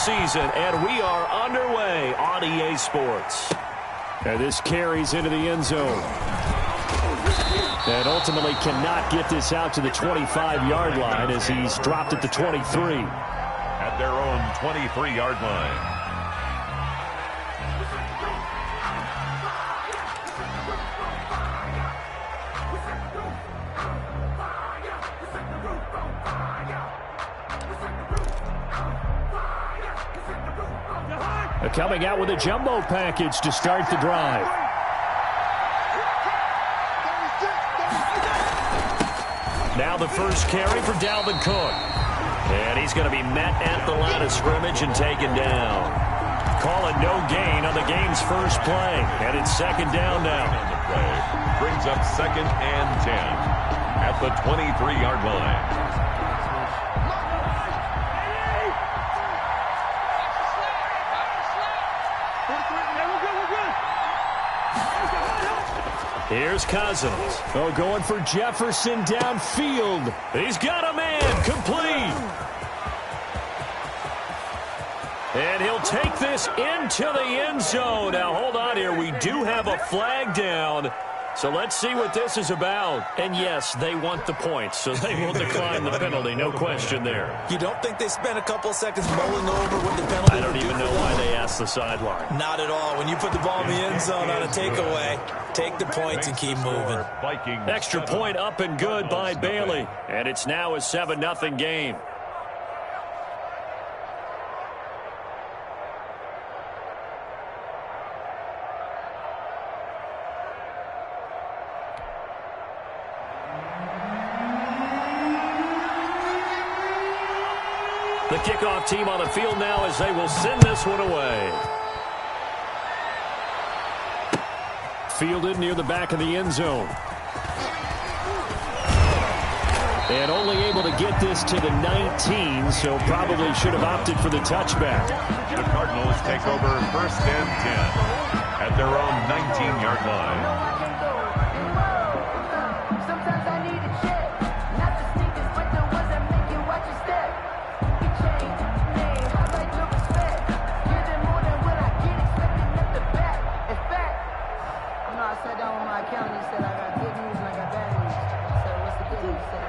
season, and we are underway on EA Sports. And this carries into the end zone. And ultimately cannot get this out to the 25-yard line as he's dropped at the 23. At their own 23-yard line. Coming out with a jumbo package to start the drive. Now the first carry for Dalvin Cook. And he's going to be met at the line of scrimmage and taken down. Call it no gain on the game's first play. And it's second down now. Brings up 2nd and 10 at the 23-yard line. Here's Cousins. Oh, going for Jefferson downfield. He's got a man complete. And he'll take this into the end zone. Now, hold on here. We do have a flag down. So let's see what this is about. And yes, they want the points, so they will decline the penalty. No question there. You don't think they spent a couple of seconds mulling over what the penalty I don't even know why they asked the sideline. Not at all. When you put the ball in the end zone on a takeaway, take the points and keep moving. Extra point up and good by Bailey. And it's now a 7-0 game. The kickoff team on the field now as they will send this one away. Fielded near the back of the end zone. And only able to get this to the 19, so probably should have opted for the touchback. The Cardinals take over 1st and 10 at their own 19-yard line.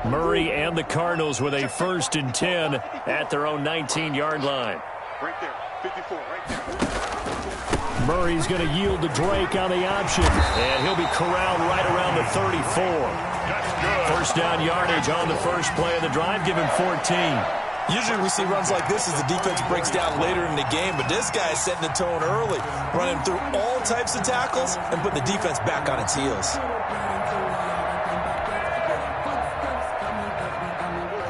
Murray and the Cardinals with a 1st and 10 at their own 19-yard line. Right there, 54, right there. Murray's going to yield to Drake on the option. And he'll be corralled right around the 34. First down yardage on the first play of the drive, give him 14. Usually we see runs like this as the defense breaks down later in the game, but this guy is setting the tone early, running through all types of tackles and putting the defense back on its heels.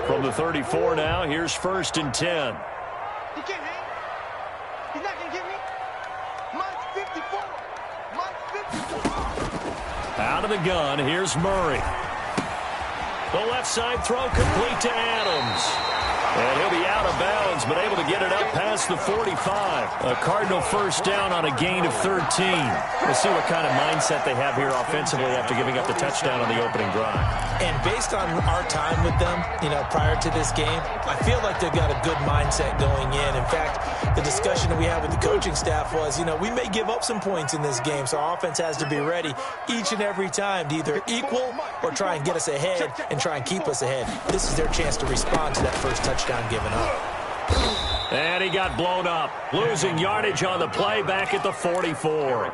From the 34 now, here's 1st and 10. He can't hang. He's not going to get me. Mine's 54. Mine's 54. Out of the gun, here's Murray. The left side throw complete to Adams. And he'll be out of bounds, but able to get it up past the 45. A Cardinal first down on a gain of 13. We'll see what kind of mindset they have here offensively after giving up the touchdown on the opening drive. And based on our time with them, prior to this game, I feel like they've got a good mindset going in. In fact, the discussion that we had with the coaching staff was, we may give up some points in this game, so our offense has to be ready each and every time to either equal or try and get us ahead and try and keep us ahead. This is their chance to respond to that first touchdown given up. And he got blown up, losing yardage on the play back at the 44.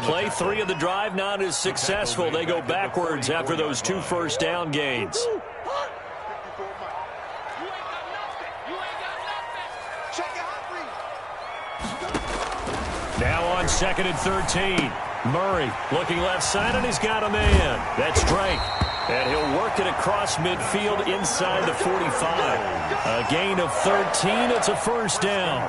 Play 3 of the drive not as successful. They go backwards after those 2 first down gains. Now on 2nd and 13. Murray looking left side, and he's got a man. That's Drake. And he'll work it across midfield inside the 45. A gain of 13. It's a first down.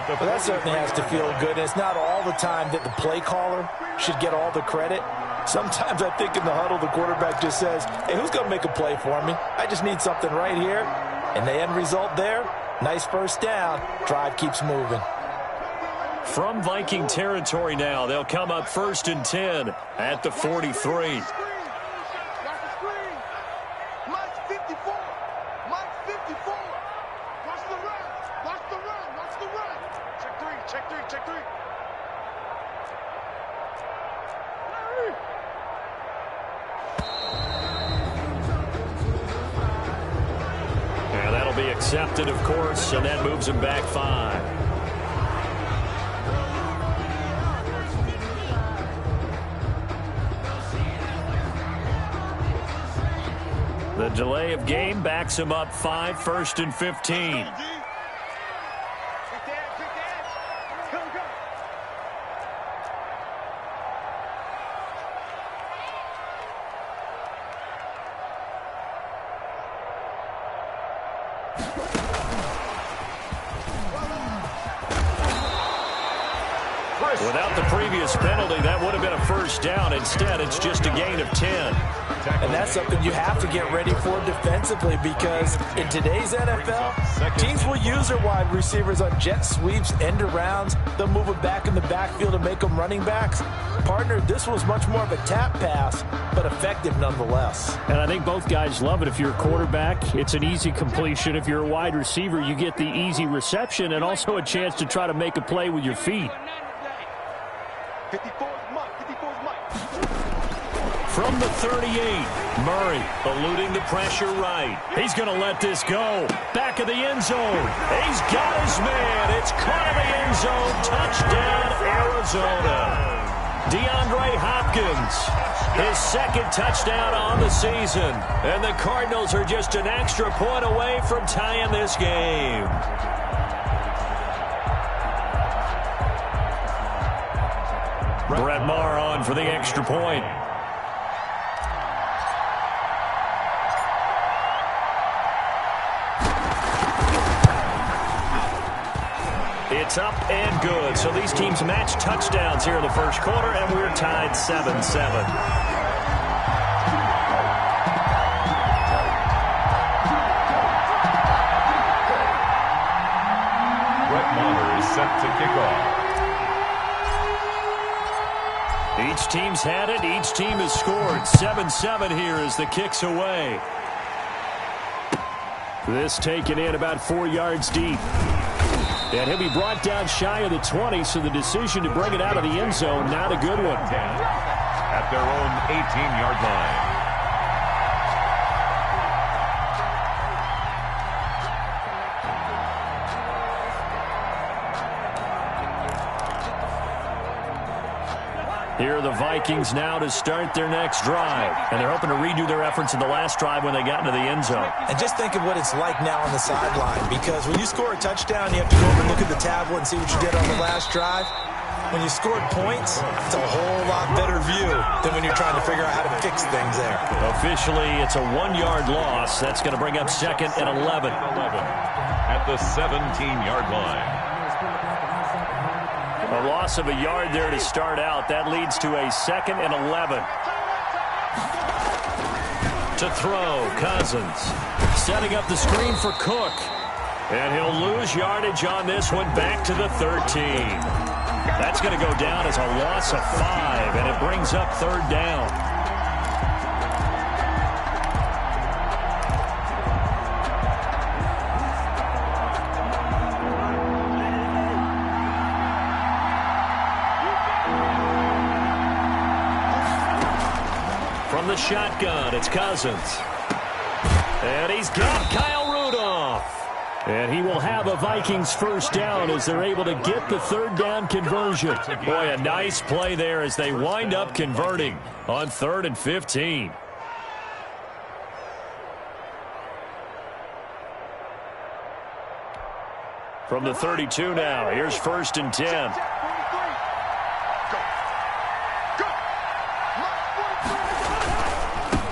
Well, that certainly has to feel good. It's not all the time that the play caller should get all the credit. Sometimes I think in the huddle, the quarterback just says, hey, who's going to make a play for me? I just need something right here. And the end result there, nice first down. Drive keeps moving. From Viking territory now, they'll come up 1st and 10 at the 43. Watch the run. Watch the run. Watch the run. Check three, check three. And that'll be accepted, of course, and that moves him back 5. The delay of game backs him up 5, 1st and 15. Without the previous penalty, that would have been a first down. Instead, it's just a gain of 10. And that's something you have to get ready for defensively, because in today's NFL, teams will use their wide receivers on jet sweeps, end arounds. They'll move it back in the backfield and make them running backs. Partner, this was much more of a tap pass, but effective nonetheless. And I think both guys love it. If you're a quarterback, it's an easy completion. If you're a wide receiver, you get the easy reception and also a chance to try to make a play with your feet. 54's Mike. 54's Mike. From the 38, Murray eluding the pressure right. He's going to let this go. Back of the end zone. He's got his man. It's caught in the end zone. Touchdown, Arizona. DeAndre Hopkins, his 2nd touchdown on the season. And the Cardinals are just an extra point away from tying this game. Brett Maher on for the extra point. It's up and good. So these teams match touchdowns here in the first quarter, and we're tied 7-7. Brett Maher is set to kick off. Each team's had it. Each team has scored. 7-7 here as the kick's away. This taken in about 4 yards deep. And he'll be brought down shy of the 20, so the decision to bring it out of the end zone, not a good one. At their own 18-yard line. Here are the Vikings now to start their next drive. And they're hoping to redo their efforts in the last drive when they got into the end zone. And just think of what it's like now on the sideline, because when you score a touchdown, you have to go over and look at the tablet and see what you did on the last drive. When you scored points, it's a whole lot better view than when you're trying to figure out how to fix things there. Officially, it's a 1-yard loss. That's going to bring up 2nd and 11. At the 17-yard line. A loss of a yard there to start out. That leads to a 2nd and 11. To throw, Cousins. Setting up the screen for Cook. And he'll lose yardage on this one, back to the 13. That's going to go down as a loss of 5, and it brings up 3rd down. From the shotgun, it's Cousins. And he's got Kyle Rudolph. And he will have a Vikings first down as they're able to get the 3rd down conversion. Boy, a nice play there as they wind up converting on 3rd and 15. From the 32 now, here's 1st and 10.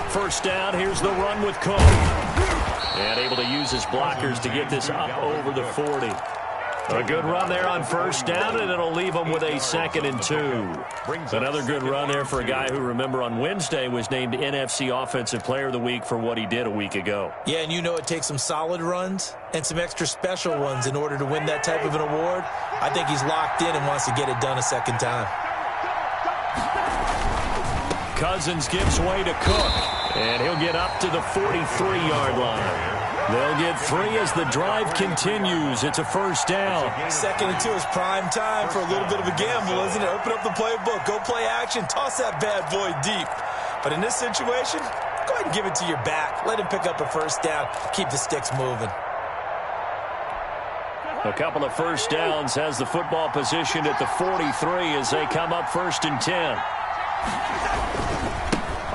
First down, here's the run with Cook. And able to use his blockers to get this up over the 40. A good run there on first down, and it'll leave them with a 2nd and 2. Another good run there for a guy who, remember, on Wednesday was named NFC Offensive Player of the Week for what he did a week ago. Yeah, and you know it takes some solid runs and some extra special ones in order to win that type of an award. I think he's locked in and wants to get it done a second time. Cousins gives way to Cook, and he'll get up to the 43-yard line. They'll get 3 as the drive continues. It's a first down. 2nd and 2 is prime time for a little bit of a gamble, isn't it? Open up the playbook, go play action, toss that bad boy deep. But in this situation, go ahead and give it to your back. Let him pick up a first down. Keep the sticks moving. A couple of first downs has the football positioned at the 43 as they come up 1st and 10.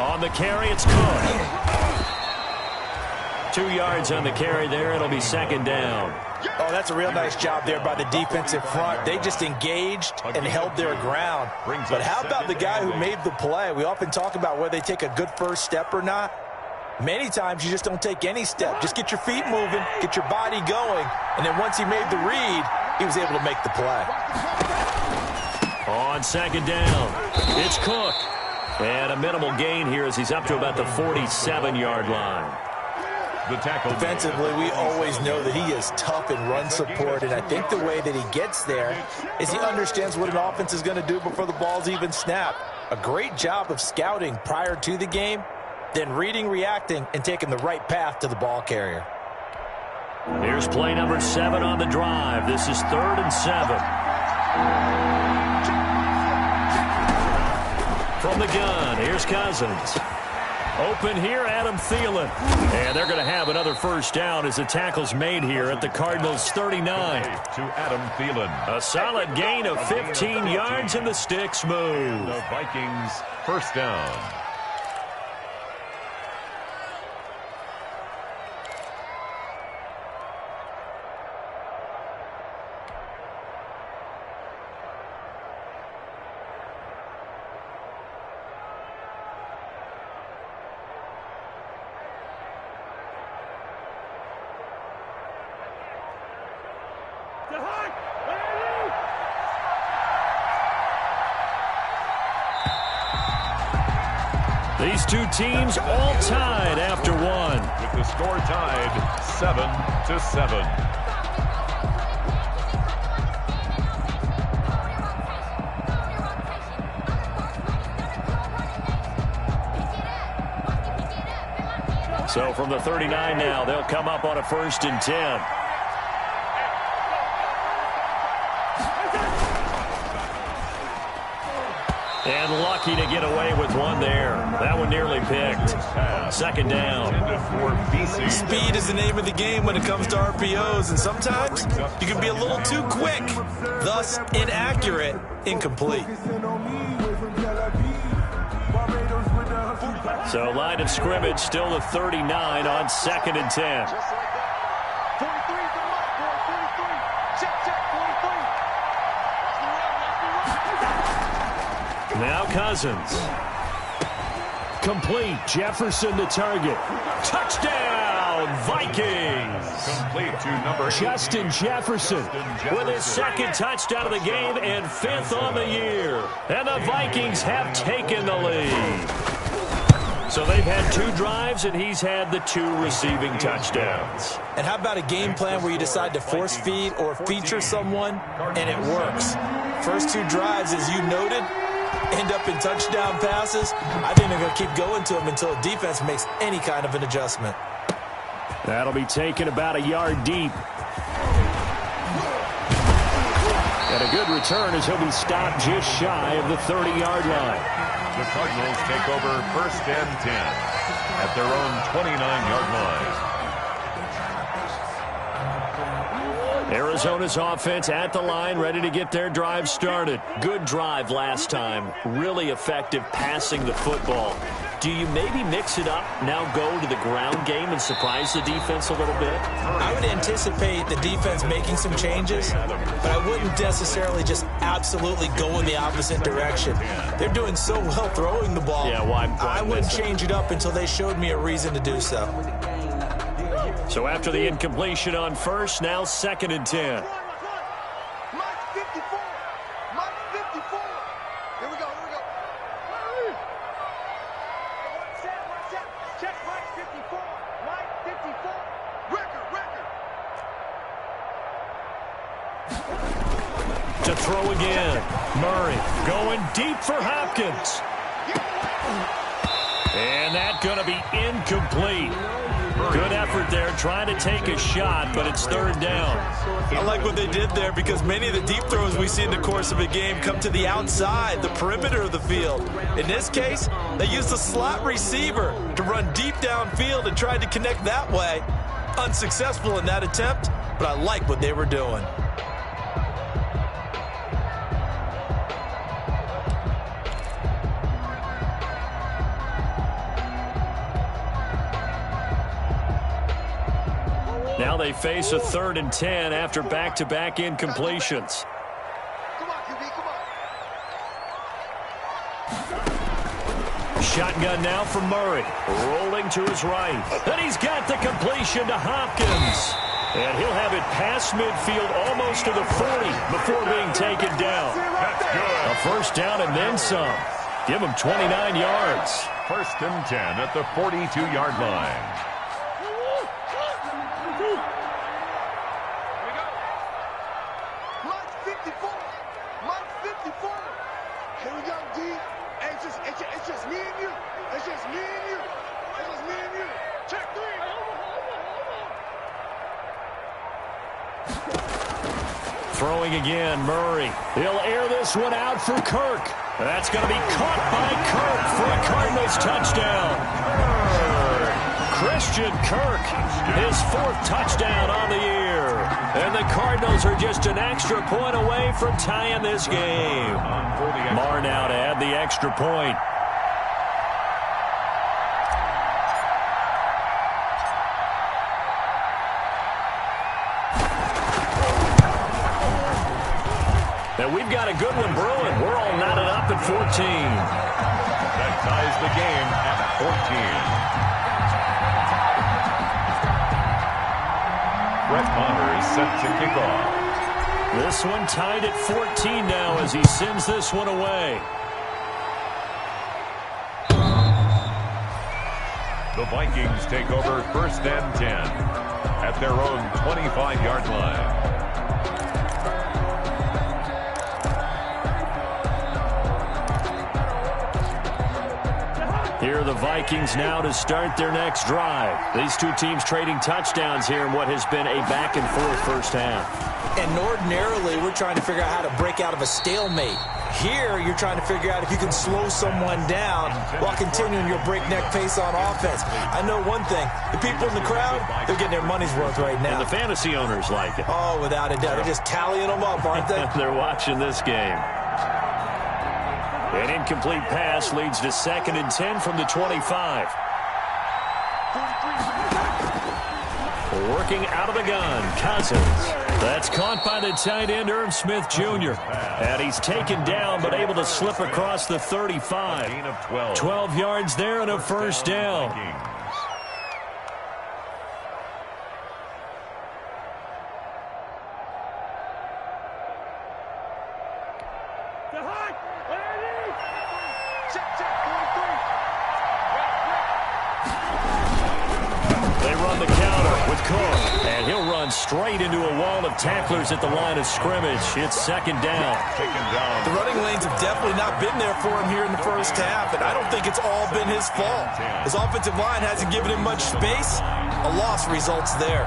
On the carry, it's Cook. 2 yards on the carry there. It'll be 2nd down. Oh, that's a real nice job there by the defensive front. They just engaged and held their ground. But how about the guy who made the play? We often talk about whether they take a good first step or not. Many times you just don't take any step. Just get your feet moving, get your body going, and then once he made the read, he was able to make the play. On 2nd down, it's Cook. And a minimal gain here as he's up to about the 47-yard line. The tackle. Defensively, we always know that he is tough in run support, and I think the way that he gets there is he understands what an offense is going to do before the ball's even snapped. A great job of scouting prior to the game, then reading, reacting, and taking the right path to the ball carrier. Here's play number 7 on the drive. This is 3rd and 7. From the gun, here's Cousins. Open here, Adam Thielen. And they're going to have another first down as the tackle's made here at the Cardinals' 39. To Adam Thielen. A solid gain of 15 yards and the sticks move. The Vikings first down. These two teams all tied after one. With the score tied 7-7. So from the 39 now, they'll come up on a 1st and 10. And lucky to get away with one there. That one nearly picked. 2nd down. Speed is the name of the game when it comes to RPOs, and sometimes you can be a little too quick, thus inaccurate, incomplete. So line of scrimmage still the 39 on 2nd and 10. Now Cousins. Complete. Jefferson to target. Touchdown, Vikings. Complete to number 8. Justin Jefferson with his 2nd touchdown of the game and 5th on the year. And the Vikings have taken the lead. So they've had 2 drives, and he's had the 2 receiving touchdowns. And how about a game plan where you decide to force feed or feature someone, and it works? First 2 drives, as you noted, end up in touchdown passes. I think they're going to keep going to them until the defense makes any kind of an adjustment. That'll be taken about a yard deep. And a good return as he'll be stopped just shy of the 30-yard line. The Cardinals take over 1st and 10 at their own 29-yard line. Arizona's offense at the line, ready to get their drive started. Good drive last time. Really effective passing the football. Do you maybe mix it up, now go to the ground game and surprise the defense a little bit? I would anticipate the defense making some changes, but I wouldn't necessarily just absolutely go in the opposite direction. They're doing so well throwing the ball. Yeah, why I wouldn't change it up until they showed me a reason to do so. So after the incompletion on 1st, now 2nd and 10. Mike 54. Mike 54. Here we go. Check Mike 54. Mike 54. Record. To throw again. Murray going deep for Hopkins. And that's going to be incomplete. Good effort there, trying to take a shot, but it's third down. I like what they did there because many of the deep throws we see in the course of a game come to the outside, the perimeter of the field. In this case, they used a slot receiver to run deep downfield and tried to connect that way. Unsuccessful in that attempt, but I like what they were doing. Now they face a 3rd and 10 after back-to-back incompletions. Come on, QB, come on. Shotgun now from Murray. Rolling to his right. And he's got the completion to Hopkins. And he'll have it past midfield almost to the 40 before being taken down. That's good. A first down and then some. Give him 29 yards. 1st and 10 at the 42-yard line. Mark 54. Mark 54. Here we go, D. Hey, it's just me and you. It's just me and you. It's just me and you. Check 3. Throwing again, Murray. He'll air this one out for Kirk. That's going to be caught by Kirk for a Cardinals touchdown. Christian Kirk, his 4th touchdown on the year. And the Cardinals are just an extra point away from tying this game. Marr now to add the extra point. And we've got a good one brewing. We're all knotted up at 14. That ties the game at 14. Brett Maher is set to kick off. This one tied at 14 now as he sends this one away. The Vikings take over 1st and 10 at their own 25-yard line. Here are the Vikings now to start their next drive. These two teams trading touchdowns here in what has been a back-and-forth first half. And ordinarily, we're trying to figure out how to break out of a stalemate. Here, you're trying to figure out if you can slow someone down while continuing your breakneck pace on offense. I know one thing. The people in the crowd, they're getting their money's worth right now. And the fantasy owners like it. Oh, without a doubt. They're just tallying them up, aren't they? They're watching this game. An incomplete pass leads to 2nd and 10 from the 25. Working out of the gun, Cousins. That's caught by the tight end, Irv Smith Jr. And he's taken down, but able to slip across the 35. Gain of 12. 12 yards there and a first down. Straight into a wall of tacklers at the line of scrimmage. It's 2nd down. The running lanes have definitely not been there for him here in the first half, and I don't think it's all been his fault. His offensive line hasn't given him much space. A loss results there.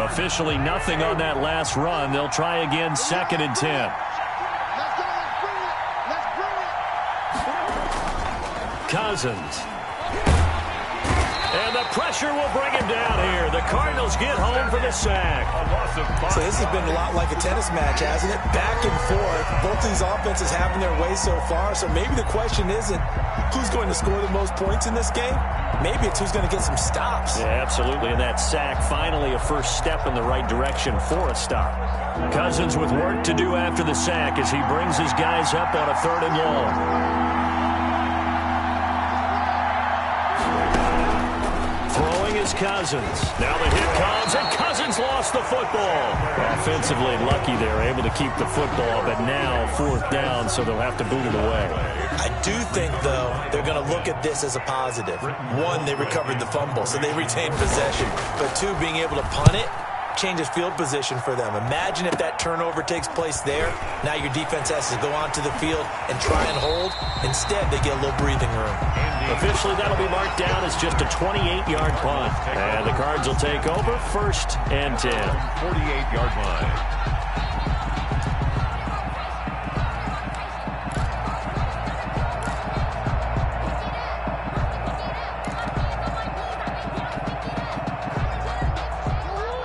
Officially nothing on that last run. They'll try again, 2nd and 10. Cousins. And the pressure will bring him down here. The Cardinals get home for the sack. So this has been a lot like a tennis match, hasn't it? Back and forth. Both these offenses having their way so far. So maybe the question isn't who's going to score the most points in this game. Maybe it's who's going to get some stops. Yeah, absolutely. And that sack, finally a first step in the right direction for a stop. Cousins with work to do after the sack as he brings his guys up on a 3rd and long. Throwing is Cousins. Now the hit comes, and Cousins lost the football. Offensively lucky they're able to keep the football, but now 4th down, so they'll have to boot it away. I do think, though, they're going to look at this as a positive. One, they recovered the fumble, so they retained possession. But two, being able to punt it, changes field position for them. Imagine if that turnover takes place there. Now your defense has to go onto the field and try and hold. Instead, they get a little breathing room. Officially, that'll be marked down as just a 28-yard punt. And the Cards will take over, 1st and 10. 48-yard line.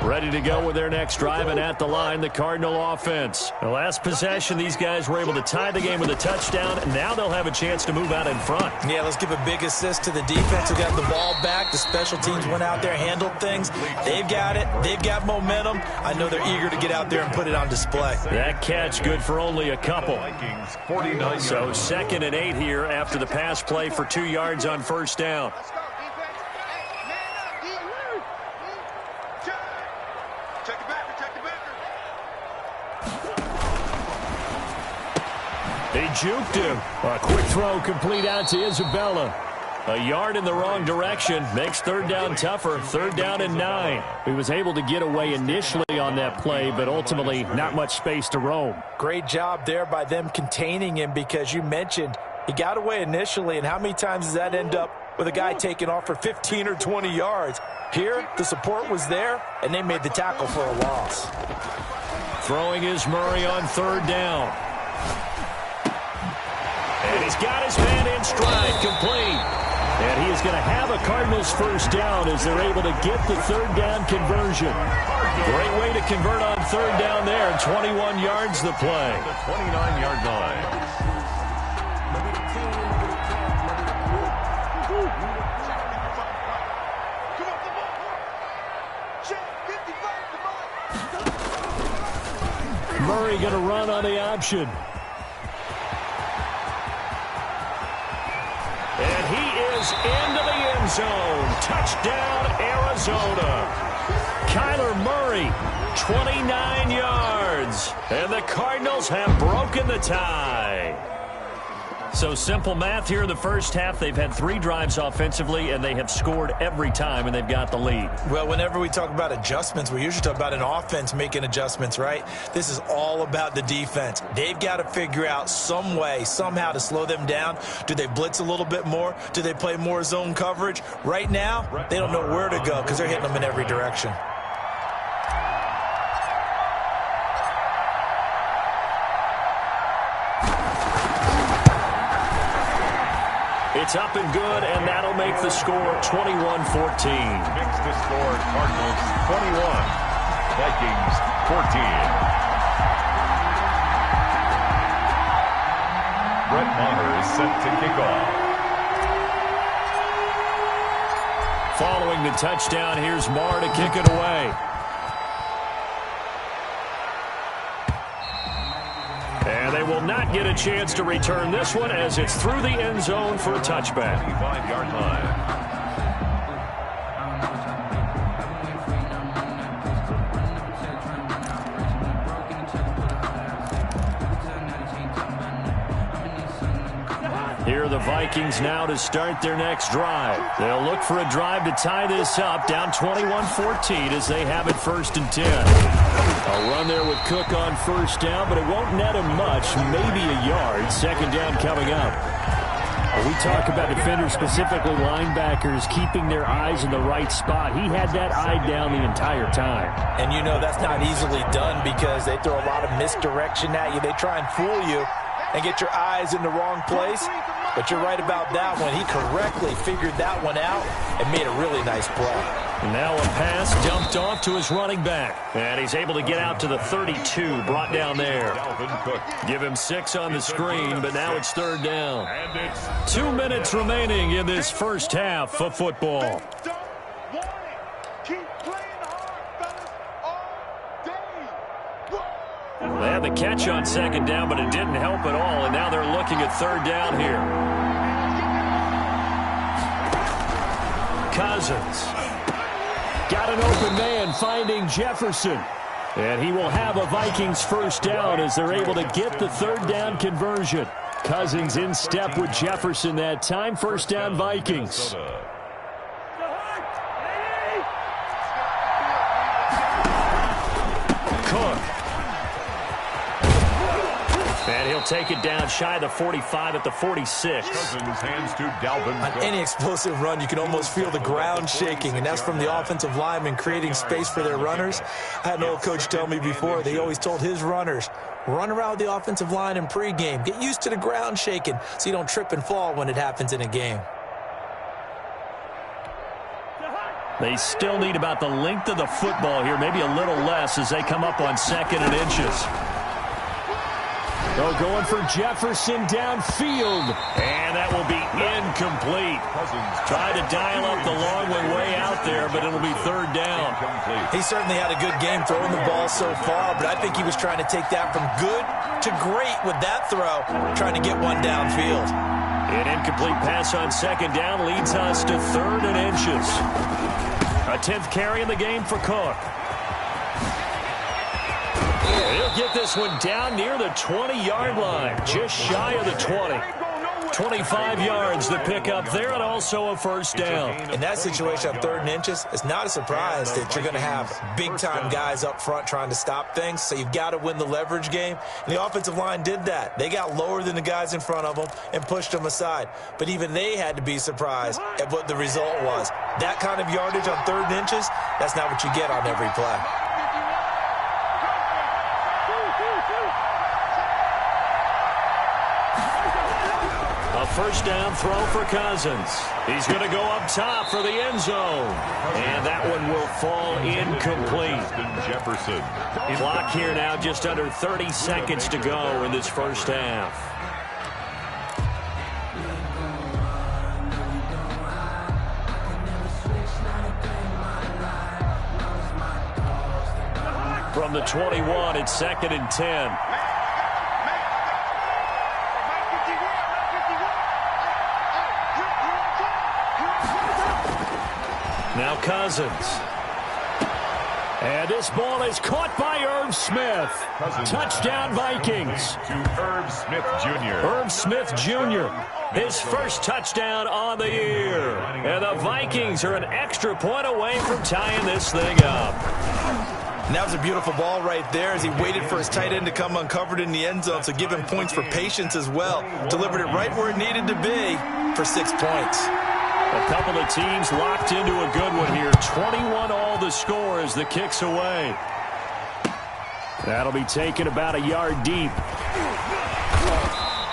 Ready to go with their next drive, and at the line, the Cardinal offense. The last possession, these guys were able to tie the game with a touchdown, and now they'll have a chance to move out in front. Yeah, let's give a big assist to the defense who got the ball back. The special teams went out there, handled things. They've got it. They've got momentum. I know they're eager to get out there and put it on display. That catch good for only a couple. So 2nd and 8 here after the pass play for 2 yards on 1st down. They juked him. A quick throw complete out to Isabella. A yard in the wrong direction makes 3rd down tougher. 3rd down and 9. He was able to get away initially on that play, but ultimately not much space to roam. Great job there by them containing him, because you mentioned he got away initially, and how many times does that end up with a guy taking off for 15 or 20 yards? Here, the support was there, and they made the tackle for a loss. Throwing is Murray on 3rd down. And he's got his man in stride, complete. And he is going to have a Cardinals 1st down as they're able to get the 3rd down conversion. Great way to convert on 3rd down there. 21 yards the play. The 29-yard line. Murray going to run on the option. And he is into the end zone. Touchdown, Arizona. Kyler Murray, 29 yards. And the Cardinals have broken the tie. So simple math here in the first half. They've had 3 drives offensively, and they have scored every time, and they've got the lead. Well, whenever we talk about adjustments, we usually talk about an offense making adjustments, right? This is all about the defense. They've got to figure out some way, somehow to slow them down. Do they blitz a little bit more? Do they play more zone coverage? Right now, they don't know where to go because they're hitting them in every direction. It's up and good, and that'll make the score 21-14. Makes the score Cardinals 21, Vikings 14. Brett Maher is set to kick off. Following the touchdown, here's Maher to kick it away. And they will not get a chance to return this one as it's through the end zone for a touchback. 25-yard line. Here are the Vikings now to start their next drive. They'll look for a drive to tie this up, down 21-14 as they have it 1st and 10. A run there with Cook on 1st down, but it won't net him much, maybe a yard. 2nd down coming up. We talk about defenders, specifically linebackers, keeping their eyes in the right spot. He had that eye down the entire time. And you know that's not easily done because they throw a lot of misdirection at you. They try and fool you and get your eyes in the wrong place. But you're right about that one. He correctly figured that one out and made a really nice play. Now a pass dumped off to his running back. And he's able to get out to the 32, brought down there. Give him 6 on the screen, but now it's 3rd down. 2 minutes remaining in this first half of football. They had the catch on 2nd down, but it didn't help at all, and now they're looking at 3rd down here. Cousins. Got an open man finding Jefferson. And he will have a Vikings 1st down as they're able to get the 3rd down conversion. Cousins in step with Jefferson that time. 1st down Vikings. take it down shy of the 45 at the 46. Cousins hands to Dalvin On Cook. any explosive run, you can almost feel the ground shaking, and that's from the offensive linemen creating space for their runners. I had an old coach tell me before, they always told his runners, run around the offensive line in pregame. Get used to the ground shaking so you don't trip and fall when it happens in a game. They still need about the length of the football here, maybe a little less as they come up on 2nd and inches. Oh, going for Jefferson downfield. And that will be incomplete. Tried to dial up the long one way out there, but it'll be 3rd down. He certainly had a good game throwing the ball so far, but I think he was trying to take that from good to great with that throw, trying to get one downfield. An incomplete pass on 2nd down leads us to 3rd and inches. A 10th carry in the game for Cook. He'll get this one down near the 20-yard line, just shy of the 20. 25 yards to pick up there, and also a 1st down. In that situation on 3rd and inches, it's not a surprise that you're going to have big-time guys up front trying to stop things, so you've got to win the leverage game. And the offensive line did that. They got lower than the guys in front of them and pushed them aside. But even they had to be surprised at what the result was. That kind of yardage on 3rd and inches, that's not what you get on every play. A 1st down throw for Cousins. He's going to go up top for the end zone. And that one will fall incomplete. Jefferson. Clock here now, just under 30 seconds to go in this 1st half. From the 21, it's 2nd and 10. Now Cousins. And this ball is caught by Irv Smith. Touchdown Vikings. To Irv Smith Jr. Irv Smith Jr. His 1st touchdown on the year. And the Vikings are an extra point away from tying this thing up. And that was a beautiful ball right there as he waited for his tight end to come uncovered in the end zone, so give him points for patience as well. Delivered it right where it needed to be for 6 points. A couple of teams locked into a good one here. 21 all the score as the kick's away. That'll be taken about a yard deep.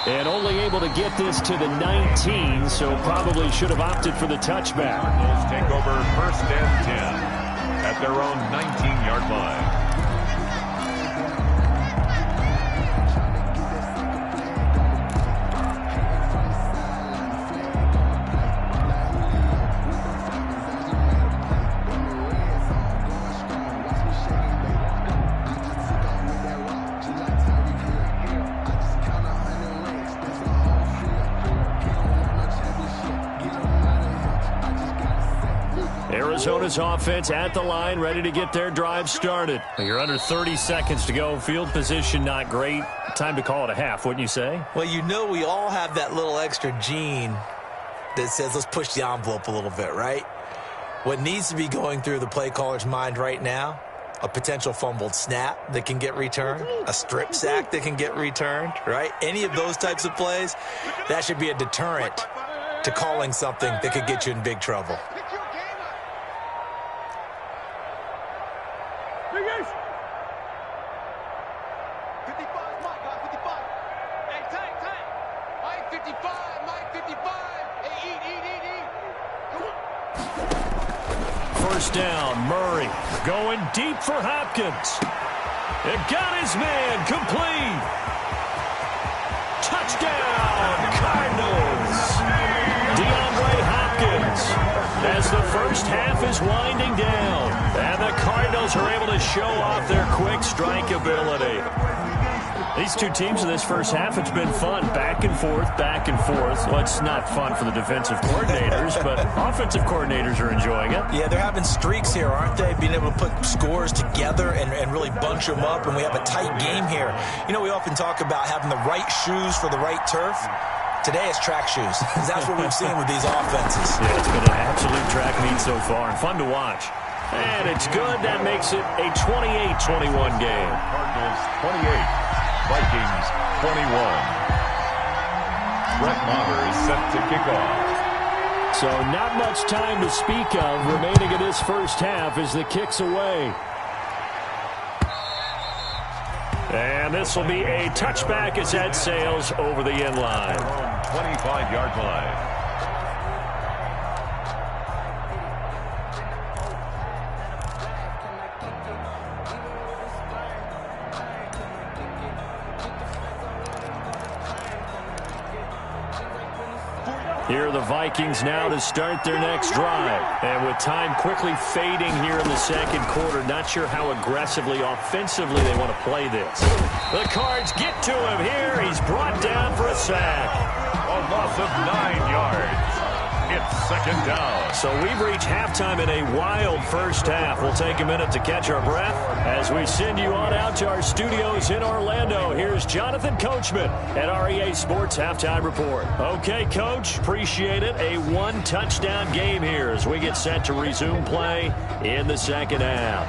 And only able to get this to the 19, so probably should have opted for the touchback. Cardinals take over 1st and 10 at their own 19-yard line. Arizona's offense at the line, ready to get their drive started. You're under 30 seconds to go. Field position not great. Time to call it a half, wouldn't you say? Well, you know we all have that little extra gene that says let's push the envelope a little bit, right? What needs to be going through the play caller's mind right now, a potential fumbled snap that can get returned, a strip sack that can get returned, right? Any of those types of plays, that should be a deterrent to calling something that could get you in big trouble. First down, Murray going deep for Hopkins. It got his man complete. Touchdown, Cardinals. DeAndre Hopkins as the first half is winding down. And the Cardinals are able to show off their quick strike ability. These two teams in this first half, it's been fun. Back and forth, back and forth. Well, it's not fun for the defensive coordinators, but offensive coordinators are enjoying it. Yeah, they're having streaks here, aren't they? Being able to put scores together and really bunch them up, and we have a tight game here. You know, we often talk about having the right shoes for the right turf. Today it's track shoes. That's what we've seen with these offenses. Yeah, it's been an absolute track meet so far, and fun to watch. And it's good. That makes it a 28-21 game. Cardinals 28, Vikings 21. Brett Maher is set to kick off. So not much time to speak of remaining in this first half as the kick's away. And this will be a touchback as that sails over the end line. 25-yard line. Here are the Vikings now to start their next drive. And with time quickly fading here in the second quarter, not sure how aggressively, offensively they want to play this. The Cards get to him here. He's brought down for a sack. A loss of 9 yards. It's second down. So we've reached halftime in a wild first half. We'll take a minute to catch our breath as we send you on out to our studios in Orlando. Here's Jonathan Coachman at REA Sports Halftime Report. Okay, Coach, appreciate it. A one-touchdown game here as we get set to resume play in the second half.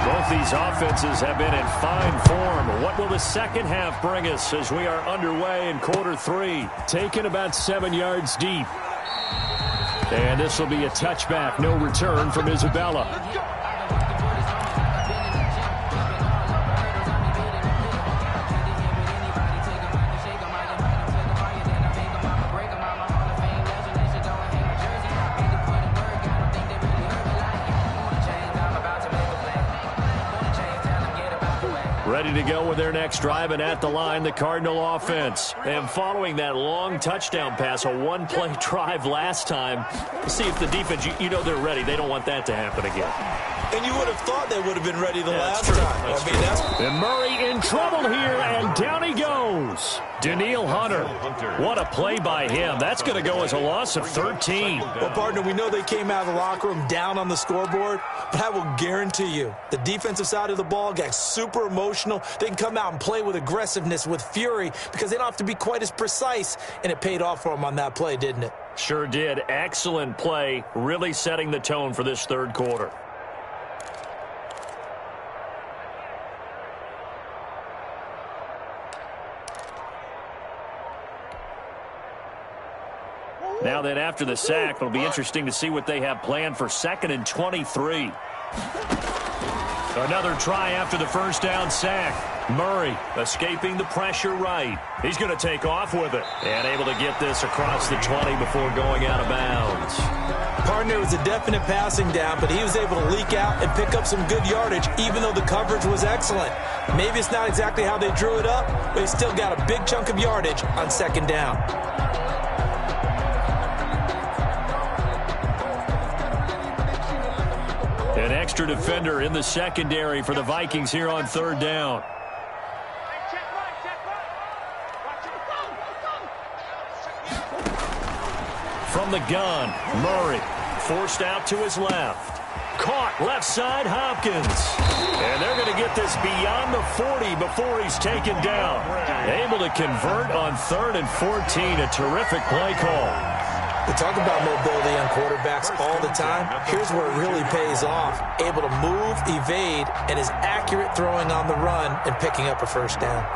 Both these offenses have been in fine form. What will the second half bring us as we are underway in quarter three? Taken about 7 yards deep. And this will be a touchback. No return from Isabella. Ready to go with their next drive, and at the line, the Cardinal offense. And following that long touchdown pass, a one-play drive last time, see if the defense, you know they're ready. They don't want that to happen again. And you would have thought they would have been ready the last time. And Murray in trouble here, and down he goes. Danielle Hunter. What a play by him. That's going to go as a loss of 13. Well, partner, we know they came out of the locker room down on the scoreboard, but I will guarantee you the defensive side of the ball got super emotional. They can come out and play with aggressiveness, with fury, because they don't have to be quite as precise, and it paid off for them on that play, didn't it? Sure did. Excellent play, really setting the tone for this third quarter. Now then, after the sack, it'll be interesting to see what they have planned for 2nd and 23. Another try after the first down sack. Murray escaping the pressure right. He's going to take off with it and able to get this across the 20 before going out of bounds. Partner, it was a definite passing down, but he was able to leak out and pick up some good yardage, even though the coverage was excellent. Maybe it's not exactly how they drew it up, but he still got a big chunk of yardage on 2nd down. An extra defender in the secondary for the Vikings here on 3rd down. From the gun, Murray forced out to his left. Caught left side, Hopkins. And they're going to get this beyond the 40 before he's taken down. Able to convert on 3rd and 14. A terrific play call. We talk about mobility on quarterbacks all the time. Here's where it really pays off. Able to move, evade, and is accurate throwing on the run and picking up a first down.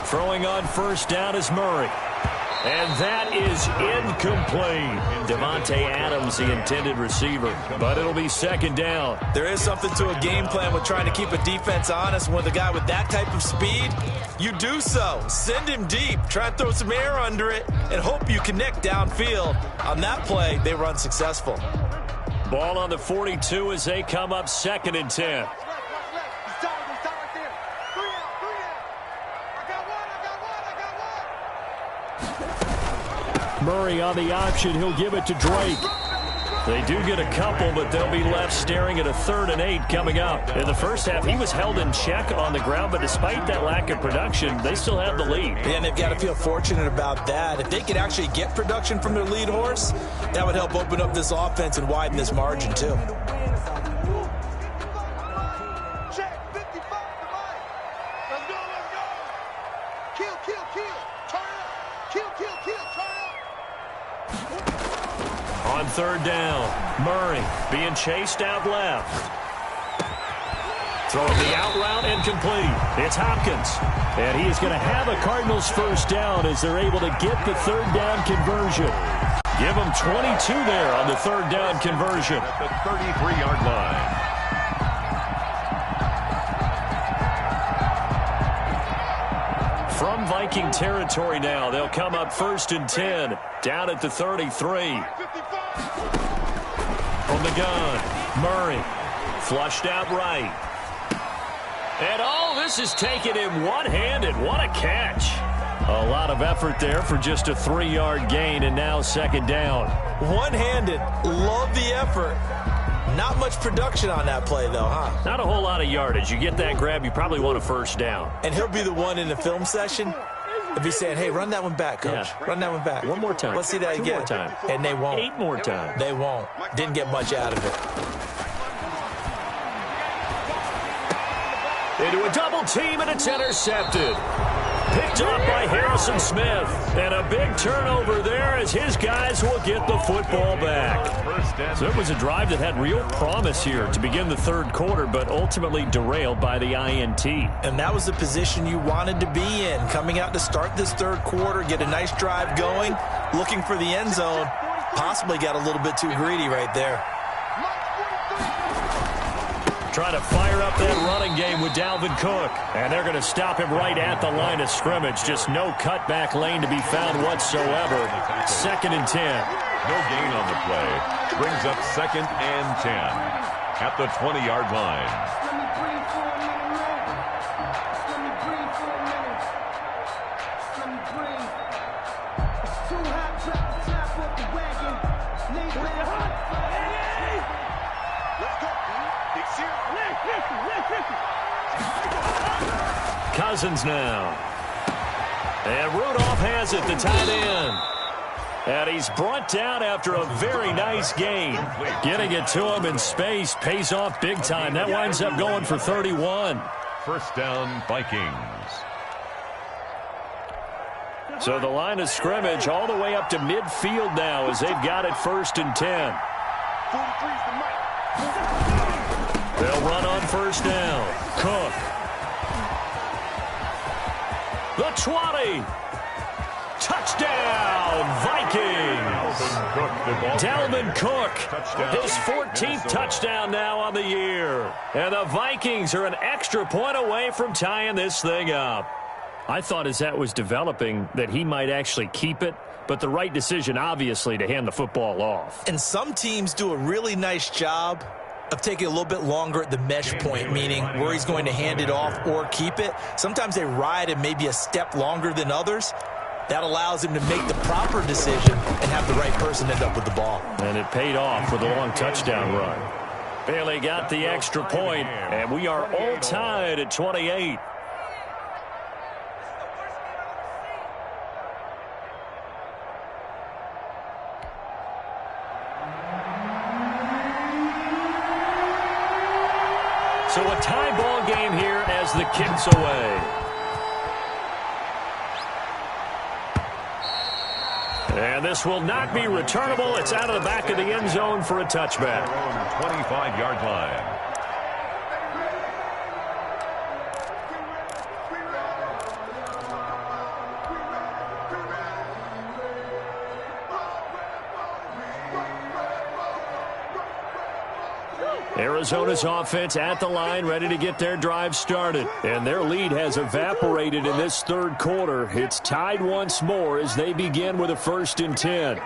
Throwing on first down is Murray. And that is incomplete. Devontae Adams, the intended receiver. But it'll be 2nd down. There is something to a game plan with trying to keep a defense honest. When the guy with that type of speed, you do so. Send him deep. Try and throw some air under it and hope you connect downfield. On that play, they run successful. Ball on the 42 as they come up 2nd and 10. Murray on the option. He'll give it to Drake. They do get a couple, but they'll be left staring at a 3rd and 8 coming up. In the first half, he was held in check on the ground, but despite that lack of production, they still have the lead. And they've got to feel fortunate about that. If they could actually get production from their lead horse, that would help open up this offense and widen this margin, too. On 3rd down, Murray being chased out left. Throwing the out route incomplete. It's Hopkins. And he is going to have a Cardinals 1st down as they're able to get the 3rd down conversion. Give them 22 there on the 3rd down conversion. At the 33-yard line. From Viking territory now, they'll come up 1st and 10, down at the 33. From the gun, Murray, flushed out right. And all this is taken in one-handed. What a catch. A lot of effort there for just a 3-yard gain, and now 2nd down. One-handed, love the effort. Not much production on that play, though, huh? Not a whole lot of yardage. You get that grab, you probably want a 1st down. And he'll be the one in the film session. If he's saying, hey, run that one back, Coach. Yeah. Run that one back. One more time. Let's see that 2 again. more time. And they won't. 8 more times. They won't. Didn't get much out of it. Into a double team, and it's intercepted. Picked up by Harrison Smith. And a big turnover there as his guys will get the football back. So it was a drive that had real promise here to begin the 3rd quarter, but ultimately derailed by the INT. And that was the position you wanted to be in. Coming out to start this 3rd quarter, get a nice drive going, looking for the end zone. Possibly got a little bit too greedy right there. Trying to fire up that running game with Dalvin Cook. And they're going to stop him right at the line of scrimmage. Just no cutback lane to be found whatsoever. 2nd and 10. No gain on the play. Brings up 2nd and 10 at the 20-yard line. Cousins now. And Rudolph has it, the tight end. And he's brought down after a very nice gain. Getting it to him in space pays off big time. That winds up going for 31. 1st down, Vikings. So the line of scrimmage all the way up to midfield now as they've got it 1st and 10. They'll run on 1st down. Cook. The 20. Touchdown, Vikings. Dalvin Cook, his 14th touchdown now on the year. And the Vikings are an extra point away from tying this thing up. I thought as that was developing that he might actually keep it, but the right decision, obviously, to hand the football off. And some teams do a really nice job of taking a little bit longer at the mesh point, meaning where he's going to hand it off or keep it. Sometimes they ride it maybe a step longer than others. That allows him to make the proper decision and have the right person end up with the ball. And it paid off with a long touchdown run. Bailey got the extra point, and we are all tied at 28. So a tie ball game here as the kick's away. And this will not be returnable. It's out of the back of the end zone for a touchback. 25-yard line. Arizona's offense at the line, ready to get their drive started. And their lead has evaporated in this 3rd quarter. It's tied once more as they begin with a 1st and 10.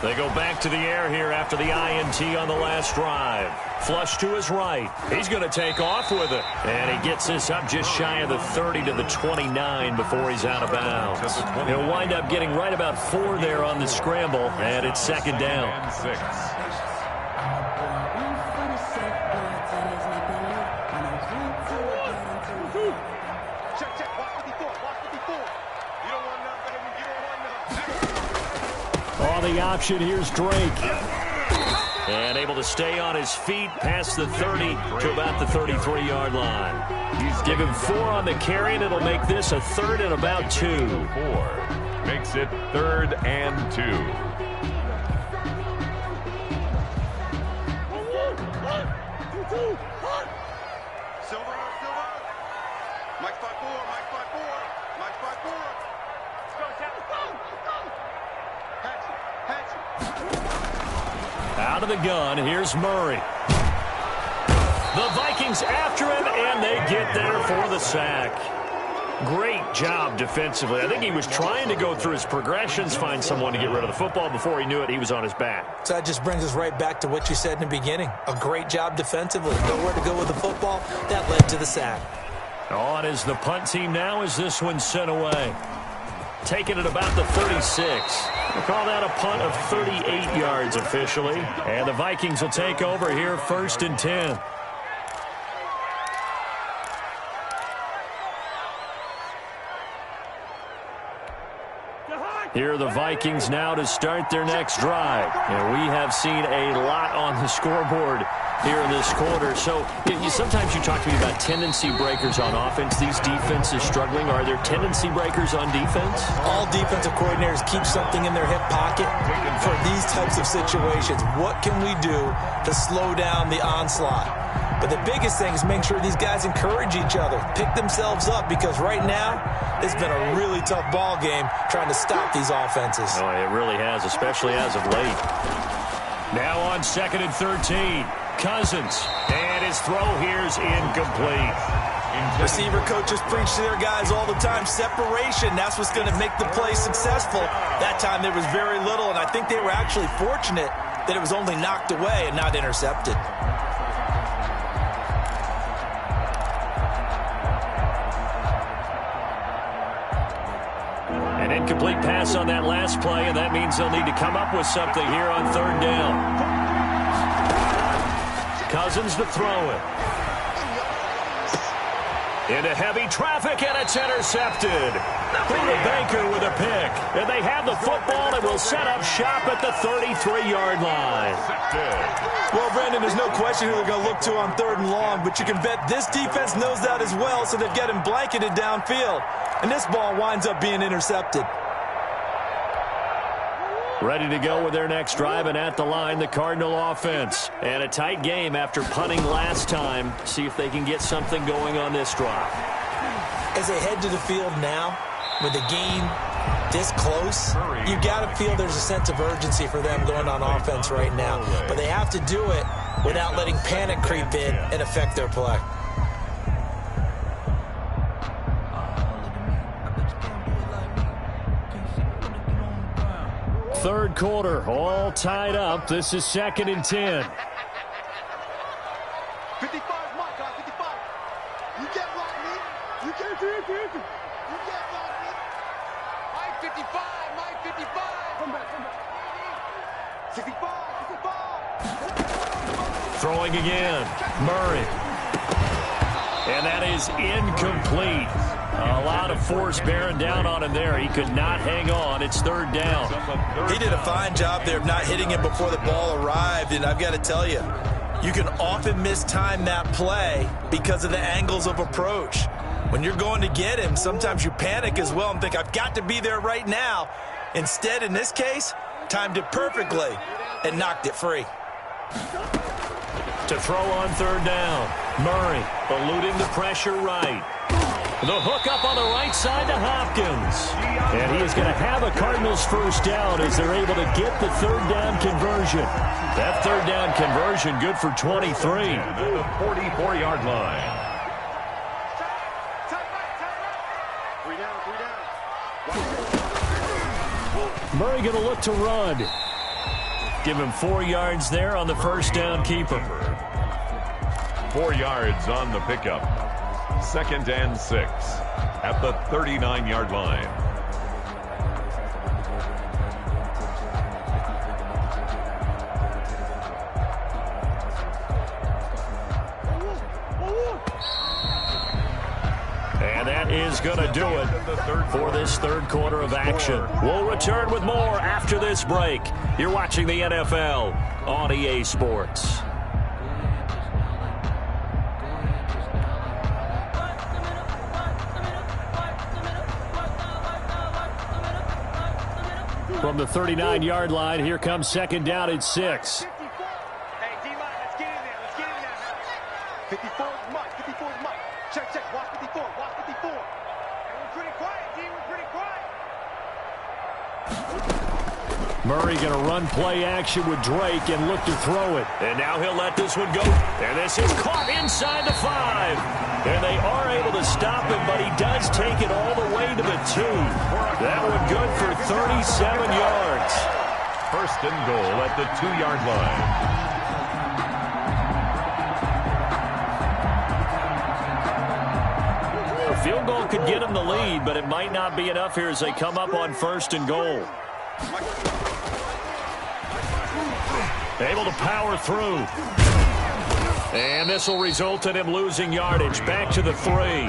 They go back to the air here after the INT on the last drive. Flush to his right. He's going to take off with it. And he gets this up just shy of the 30 to the 29 before he's out of bounds. He'll wind up getting right about 4 there on the scramble, and it's second down. On the option, here's Drake. And able to stay on his feet past the 30 to about the 33-yard line. He's given 4 on the carry, and it'll make this a 3rd and about 2. 4 makes it 3rd and 2. Silver. Mike 5-4. Mike 5-4. Let's go. Out of the gun, here's Murray. The Vikings after him, and they get there for the sack. Great job defensively. I think he was trying to go through his progressions, find someone to get rid of the football. Before he knew it, he was on his back. So that just brings us right back to what you said in the beginning. A great job defensively. Nowhere to go with the football. That led to the sack. On is the punt team now as this one's sent away. Taking it about the 36. We'll call that a punt of 38 yards officially. And the Vikings will take over here 1st and 10. Here are the Vikings now to start their next drive. And we have seen a lot on the scoreboard here in this quarter. So sometimes you talk to me about tendency breakers on offense. These defenses struggling. Are there tendency breakers on defense? All defensive coordinators keep something in their hip pocket for these types of situations. What can we do to slow down the onslaught? But the biggest thing is make sure these guys encourage each other, pick themselves up, because right now it's been a really tough ball game trying to stop these offenses. Oh, it really has, especially as of late. Now on 2nd and 13, Cousins, and his throw here's incomplete. Receiver coaches preach to their guys all the time. Separation, that's what's going to make the play successful. That time there was very little, and I think they were actually fortunate that it was only knocked away and not intercepted. An incomplete pass on that last play, and that means they'll need to come up with something here on 3rd down. Cousins to throw it. Into heavy traffic, and it's intercepted. Buda Baker with a pick. And they have the football and will set up shop at the 33-yard line. Well, Brandon, there's no question who they're going to look to on 3rd and long, but you can bet this defense knows that as well, so they've got him blanketed downfield. And this ball winds up being intercepted. Ready to go with their next drive, and at the line, the Cardinal offense. And a tight game after punting last time. See if they can get something going on this drive. As they head to the field now, with the game this close, you got to feel there's a sense of urgency for them going on offense right now. But they have to do it without letting panic creep in and affect their play. Third quarter, all tied up. This is 2nd and 10. 55, Mike, 55. You can't block me. You can't do it. You can't block me. Mike 55, Mike 55. Come back. 65. Throwing again. Murray. And that is incomplete. A lot of force bearing down on him there. He could not hang on. It's 3rd down. He did a fine job there of not hitting him before the ball arrived, and I've got to tell you, you can often mistime that play because of the angles of approach. When you're going to get him, sometimes you panic as well and think, I've got to be there right now. Instead, in this case, timed it perfectly and knocked it free. To throw on 3rd down. Murray eluding the pressure right. The hook up on the right side to Hopkins. And he is going to have a Cardinals first down as they're able to get the 3rd down conversion. That 3rd down conversion good for 23. At the 44-yard line. Murray going to look to run. Give him 4 yards there on the first down keeper. 4 yards on the pickup. 2nd and 6 at the 39-yard line. And that is going to do it for this third quarter of action. We'll return with more after this break. You're watching the NFL on EA Sports. From the 39-yard line, here comes 2nd down at 6. Hey, D-line, let's get in there. Let's get in there. 54 is Mike. 54 is Mike. Check. Watch 54. Watch 54. Hey, we're pretty quiet, D. We're pretty quiet. Murray going to run play action with Drake and look to throw it. And now he'll let this one go. And this is caught inside the 5. And they are able to stop him, but he does take it all the way to the 2. That one good for 37 yards. 1st and goal at the 2-yard line. A field goal could get him the lead, but it might not be enough here as they come up on 1st and goal. Able to power through. And this will result in him losing yardage. Back to the 3.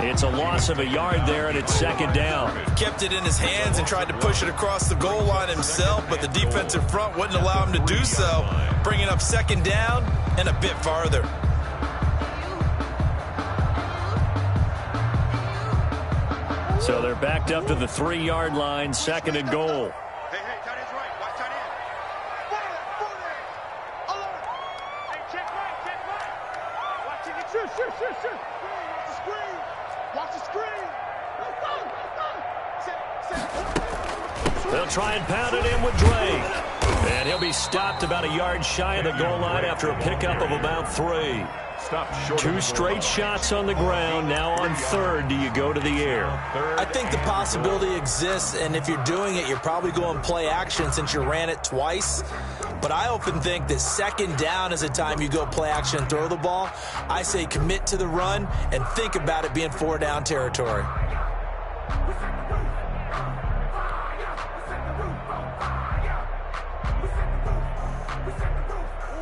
It's a loss of a yard there, and it's 2nd down. Kept it in his hands and tried to push it across the goal line himself, but the defensive front wouldn't allow him to do so, bringing up 2nd down and a bit farther. So they're backed up to the 3-yard line, 2nd and goal. Hey, tight end's right. Watch tight end. Full there. Hey, check right. Watch it. Shoot. Watch the screen. Set. They'll try and pound it in with Drake. And he'll be stopped about a yard shy of the goal line after a pickup of about 3. Short 2 straight shots on the ground. Now on 3rd, do you go to the air? I think the possibility exists, and if you're doing it, you're probably going play action since you ran it twice. But I often think that 2nd down is a time you go play action and throw the ball. I say commit to the run and think about it being 4-down territory.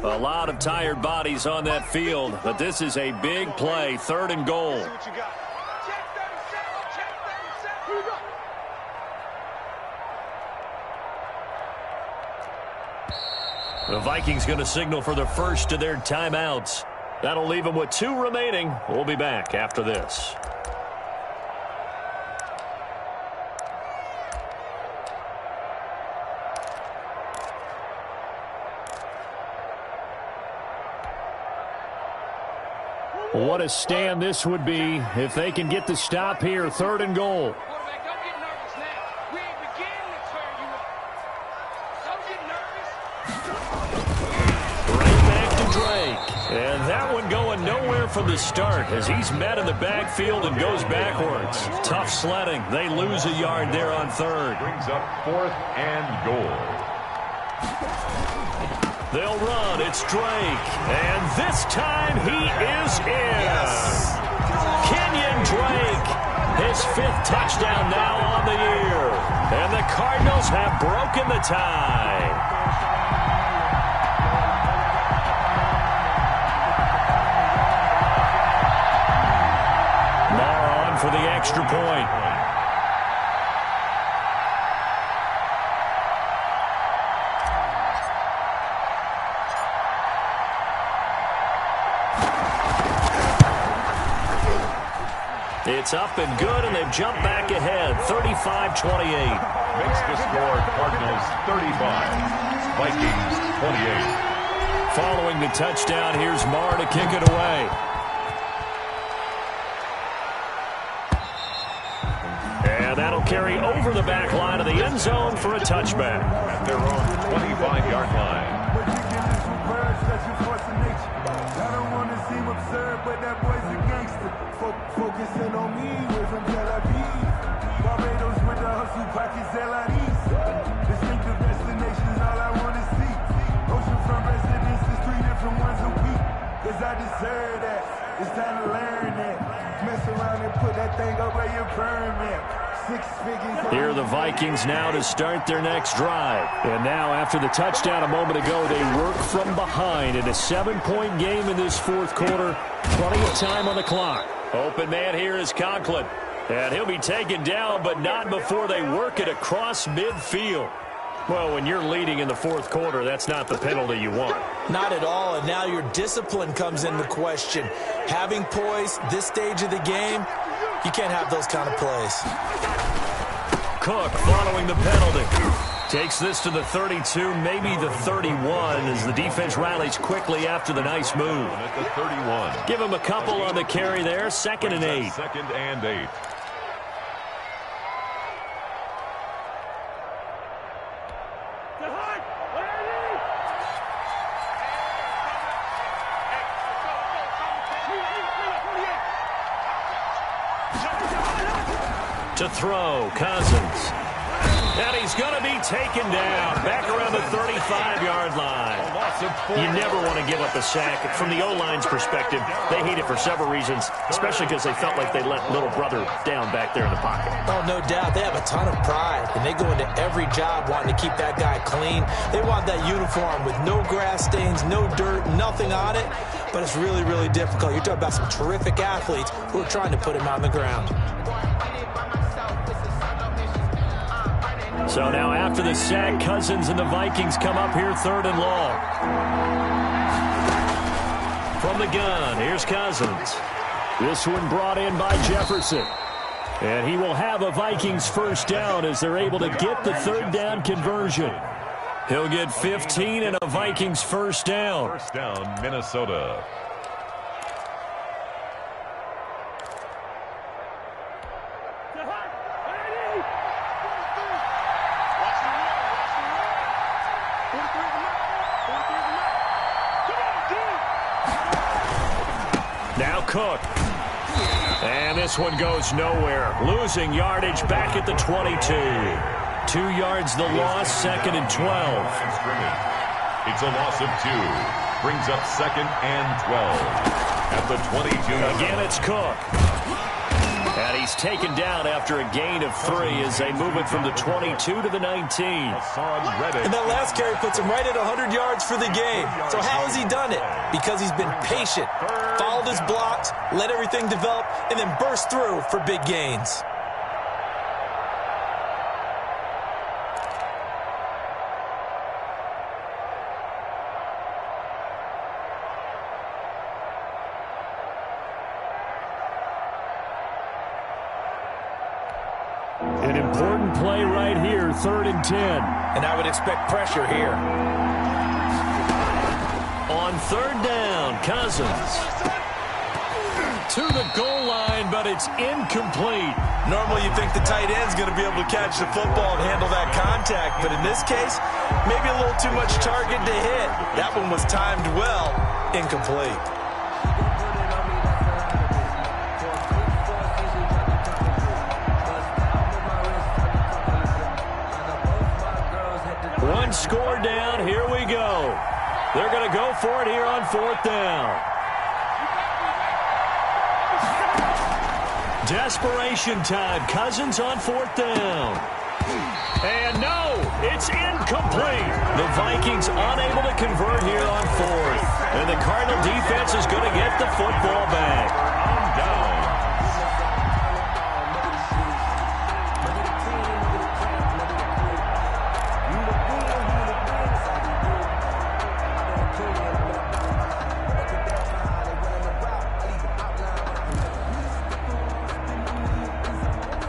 A lot of tired bodies on that field, but this is a big play, 3rd and goal. See what you got. Check 37. Here we go. The Vikings going to signal for the first of their timeouts. That'll leave them with 2 remaining. We'll be back after this. What a stand this would be if they can get the stop here, 3rd and goal. Quarterback, don't get nervous now. We ain't beginning to tear you up. Don't get nervous. Right back to Drake. And that one going nowhere from the start as he's met in the backfield and goes backwards. Tough sledding. They lose a yard there on 3rd. Brings up 4th and goal. They'll run. It's Drake. And this time he is in. Yes. Kenyon Drake. His 5th touchdown now on the year. And the Cardinals have broken the tie. Mar on for the extra point. It's up and good, and they've jumped back ahead, 35-28. Makes the score Cardinals 35, Vikings 28. Following the touchdown, here's Marr to kick it away. And that'll carry over the back line of the end zone for a touchback. At their own 25-yard line. I don't want to seem absurd, but that boy's a gangster. Focusing on me, we're from Tel Aviv. Barbados with the hustle pockets, LIDs. Distinctive destinations, all I want to see. cause I deserve that. It's time to learn that. Mess around and put that thing up where your permit. 6 figures. Here are the Vikings now to start their next drive. And now after the touchdown a moment ago, they work from behind in a 7-point game in this fourth quarter. Plenty of time on the clock. Open man here is Conklin. And he'll be taken down, but not before they work it across midfield. Well, when you're leading in the fourth quarter, that's not the penalty you want. Not at all, and now your discipline comes into question. Having poise this stage of the game, you can't have those kind of plays. Cook following the penalty. Takes this to the 32, maybe the 31, as the defense rallies quickly after the nice move. At the 31. Give him a couple on the carry there, 2nd and 8. 2nd and 8. To throw, Cousins. And he's going to be taken down back around the 35-yard line. You never want to give up a sack. From the O-line's perspective, they hate it for several reasons, especially because they felt like they let little brother down back there in the pocket. Oh, no doubt. They have a ton of pride, and they go into every job wanting to keep that guy clean. They want that uniform with no grass stains, no dirt, nothing on it, but it's really, really difficult. You're talking about some terrific athletes who are trying to put him on the ground. So now after the sack, Cousins and the Vikings come up here 3rd and long. From the gun, here's Cousins. This one brought in by Jefferson. And he will have a Vikings first down as they're able to get the 3rd down conversion. He'll get 15 and a Vikings first down. First down, Minnesota. Now Cook. And this one goes nowhere. Losing yardage back at the 22. 2 yards the loss, 2nd and 12. It's a loss of 2. Brings up 2nd and 12. At the 22. Again, it's Cook. And he's taken down after a gain of 3 as they move it from the 22 to the 19. And that last carry puts him right at 100 yards for the game. So how has he done it? Because he's been patient, followed his blocks, let everything develop, and then burst through for big gains. An important play right here, 3rd and 10. And I would expect pressure here. On 3rd down, Cousins. To the goal line, but it's incomplete. Normally you think the tight end's going to be able to catch the football and handle that contact, but in this case, maybe a little too much target to hit. That one was timed well, incomplete. One score down, here we go. They're going to go for it here on 4th down. Desperation time. Cousins on 4th down. And no, it's incomplete. The Vikings unable to convert here on 4th. And the Cardinal defense is going to get the football back. Down.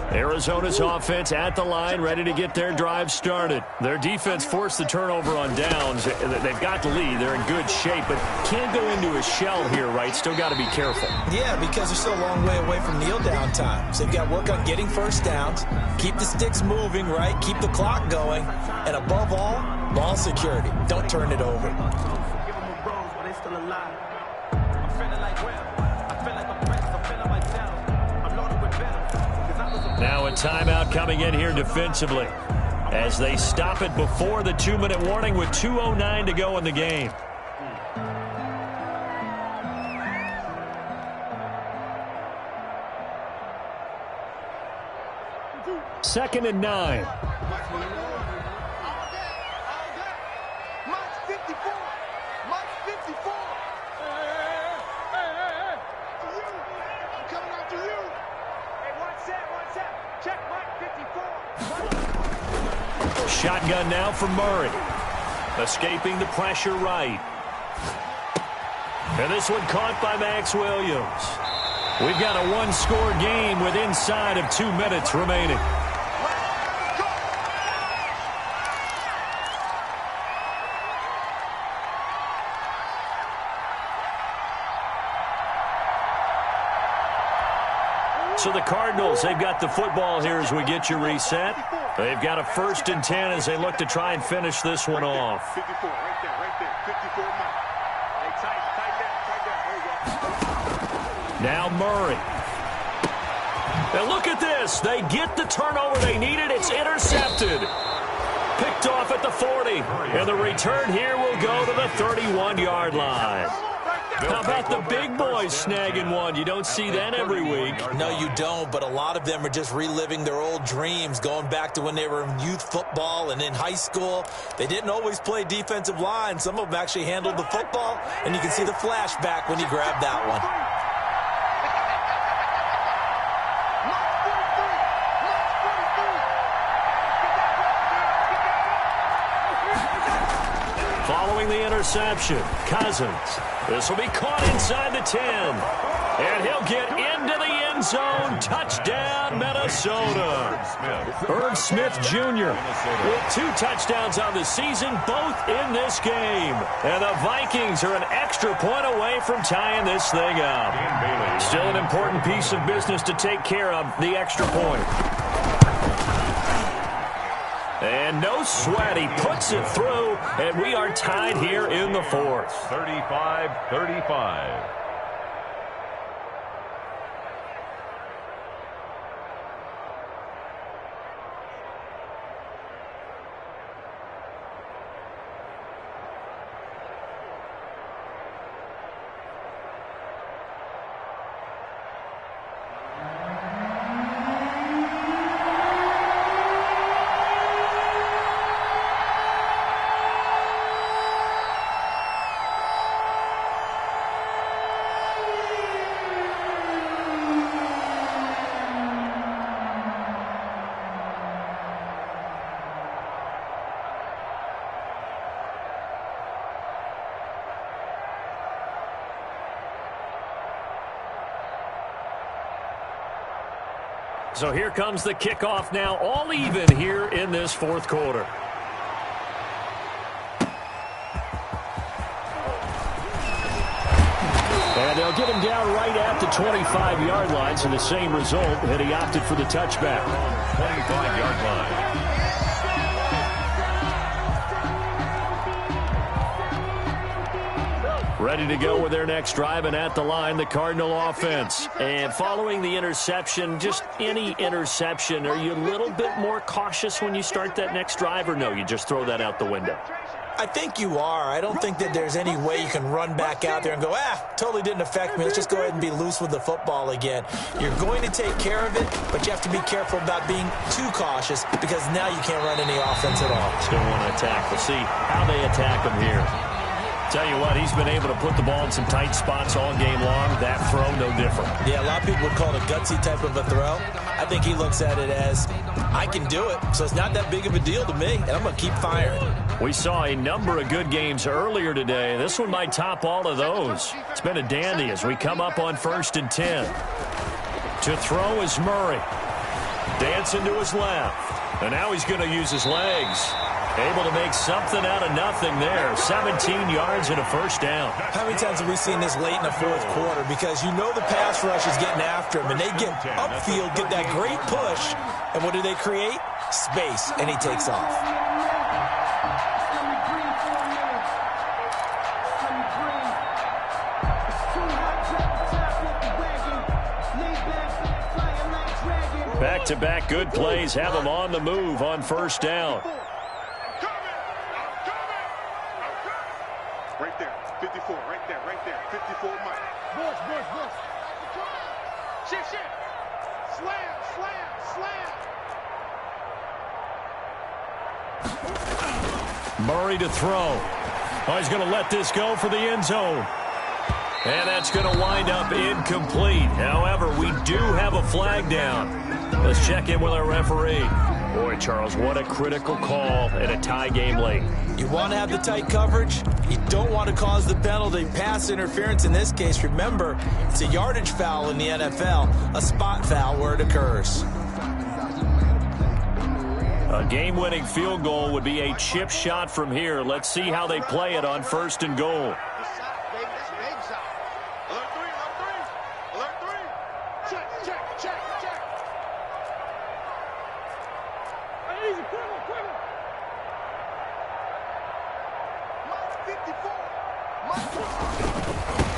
Arizona's offense at the line, ready to get their drive started. Their defense forced the turnover on downs. They've got the lead. They're in good shape, but can't go into a shell here, right? Still got to be careful. Yeah, because they're still a long way away from kneel down time. So they've got to work on getting first downs, keep the sticks moving, right? Keep the clock going. And above all, ball security. Don't turn it over. Now a timeout coming in here defensively as they stop it before the 2-minute warning with 2:09 to go in the game. 2nd and 9. Mike's 54. Mike's 54. To you. I'm coming after you. Hey, one set. Check Mike 54. Shotgun now for Murray. Escaping the pressure right. And this one caught by Max Williams. We've got a one-score game with inside of 2 minutes remaining. So the Cardinals, they've got the football here as we get you reset. They've got a 1st and 10 as they look to try and finish this one off. 54, right there. 54 Mike. Hey, tight down. There you go. Now Murray. And look at this. They get the turnover they needed. It's intercepted. Picked off at the 40. And the return here will go to the 31-yard line. How about the big boys snagging one? You don't see that every week. No, you don't, but a lot of them are just reliving their old dreams, going back to when they were in youth football and in high school. They didn't always play defensive line. Some of them actually handled the football, and you can see the flashback when he grabbed that one. Following the interception, Cousins. This will be caught inside the 10. And he'll get into the end zone. Touchdown, Minnesota. Irv Smith Jr. with 2 touchdowns on the season, both in this game. And the Vikings are an extra point away from tying this thing up. Still an important piece of business to take care of, the extra point. And no sweat, he puts it through, and we are tied here in the 4th. 35-35. So here comes the kickoff now, all even here in this 4th quarter. And they'll get him down right at the 25-yard line, so the same result, and he opted for the touchback. 25-yard line. Ready to go with their next drive, and at the line, the Cardinal offense. And following the interception, just any interception, are you a little bit more cautious when you start that next drive, or no, you just throw that out the window? I think you are. I don't think that there's any way you can run back out there and go, totally didn't affect me. Let's just go ahead and be loose with the football again. You're going to take care of it, but you have to be careful about being too cautious because now you can't run any offense at all. Still want to attack. We'll see how they attack him here. Tell you what, he's been able to put the ball in some tight spots all game long. That throw, no different. Yeah, a lot of people would call it a gutsy type of a throw. I think he looks at it as, I can do it, so it's not that big of a deal to me, and I'm going to keep firing. We saw a number of good games earlier today. This one might top all of those. It's been a dandy as we come up on 1st and 10. To throw is Murray. Dancing to his left. And now he's going to use his legs. Able to make something out of nothing there. 17 yards and a 1st down. How many times have we seen this late in the 4th quarter? Because you know the pass rush is getting after him, and they get upfield, get that great push, and what do they create? Space, and he takes off. Back-to-back good plays have him on the move on 1st down. Right there, 54, right there, 54 Mike. Bush. Shift. Slam. Murray to throw. Oh, he's going to let this go for the end zone. And that's going to wind up incomplete. However, we do have a flag down. Let's check in with our referee. Boy, Charles, what a critical call in a tie game late. You want to have the tight coverage. You don't want to cause the penalty. Pass interference in this case. Remember, it's a yardage foul in the NFL, a spot foul where it occurs. A game-winning field goal would be a chip shot from here. Let's see how they play it on 1st and goal.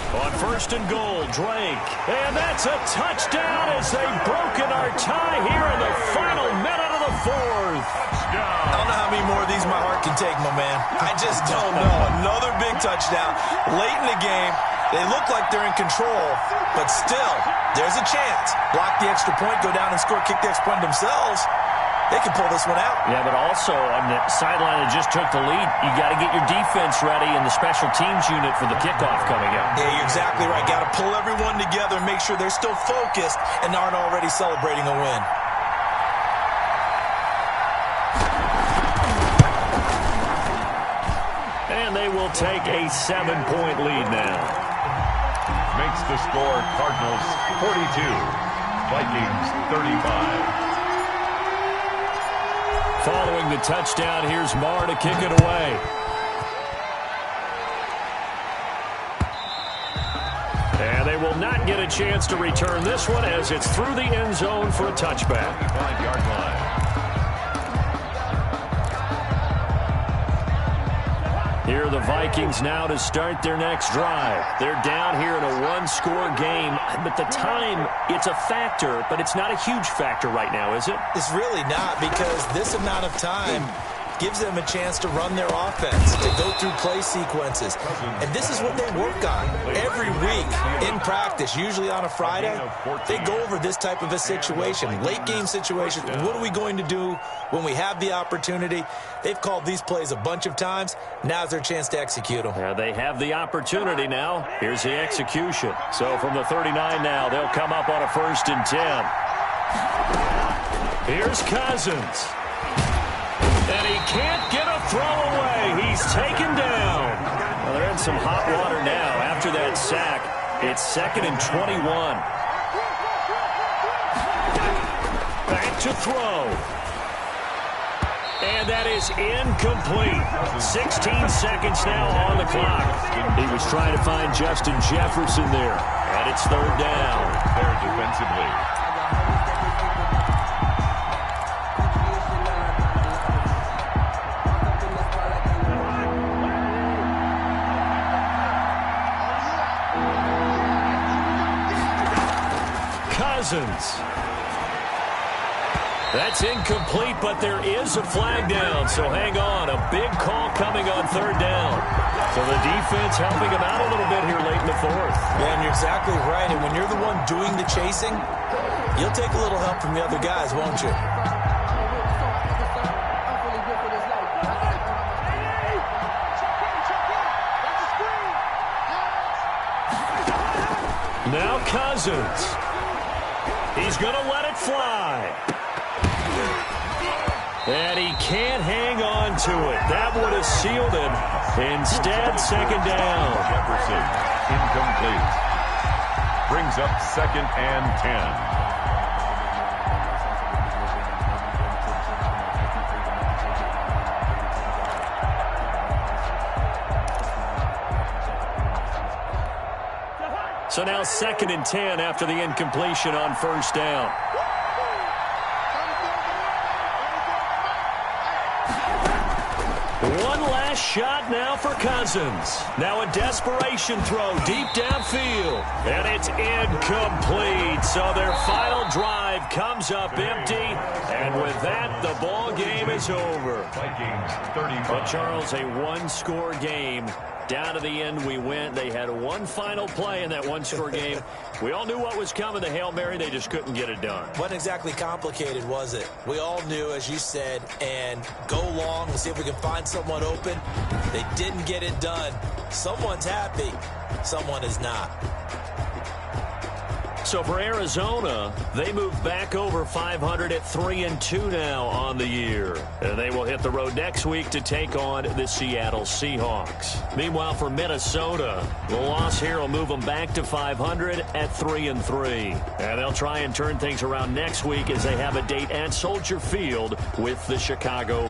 On 1st and goal, Drake. And that's a touchdown as they've broken our tie here in the final minute of the 4th. I don't know how many more of these my heart can take, my man. I just don't know. Another big touchdown. Late in the game, they look like they're in control, but still, there's a chance. Block the extra point, go down and score, kick the extra point themselves. They can pull this one out. Yeah, but also on the sideline that just took the lead, you got to get your defense ready and the special teams unit for the kickoff coming up. Yeah, you're exactly right. Got to pull everyone together and make sure they're still focused and aren't already celebrating a win. And they will take a 7-point lead now. Makes the score Cardinals 42, Vikings 35. Following the touchdown, here's Marr to kick it away. And they will not get a chance to return this one as it's through the end zone for a touchback. 5-yard line. Here are the Vikings now to start their next drive. They're down here in a one-score game, but the time, it's a factor, but it's not a huge factor right now, is it? It's really not, because this amount of time gives them a chance to run their offense, to go through play sequences. And this is what they work on every week in practice, usually on a Friday. They go over this type of a situation, late game situation. What are we going to do when we have the opportunity? They've called these plays a bunch of times. Now's their chance to execute them. Yeah, they have the opportunity now. Here's the execution. So from the 39 now, they'll come up on a 1st and 10. Here's Cousins. And he can't get a throw away. He's taken down. Well, they're in some hot water now after that sack. It's 2nd and 21. Back to throw. And that is incomplete. 16 seconds now on the clock. He was trying to find Justin Jefferson there. And it's 3rd down. There defensively. Cousins. That's incomplete, but there is a flag down, so hang on. A big call coming on 3rd down. So the defense helping him out a little bit here late in the 4th. Yeah, and you're exactly right. And when you're the one doing the chasing, you'll take a little help from the other guys, won't you? Now Cousins. He's going to let it fly. And he can't hang on to it. That would have sealed it. Instead, 2nd down. Jefferson, incomplete. Brings up 2nd and 10. So now 2nd and 10 after the incompletion on 1st down. One last shot now for Cousins. Now a desperation throw deep downfield. And it's incomplete. So their final drive comes up empty. And with that, the ball game is over. Vikings 35. But Charles, a one-score game. Down to the end we went. They had one final play in that one-score game. We all knew what was coming, the Hail Mary. They just couldn't get it done. Wasn't exactly complicated, was it? We all knew, as you said, and go long and see if we can find someone open. They didn't get it done. Someone's happy. Someone is not. So for Arizona, they move back over 500 at 3-2 now on the year. And they will hit the road next week to take on the Seattle Seahawks. Meanwhile, for Minnesota, the loss here will move them back to 500 at 3-3. And they'll try and turn things around next week as they have a date at Soldier Field with the Chicago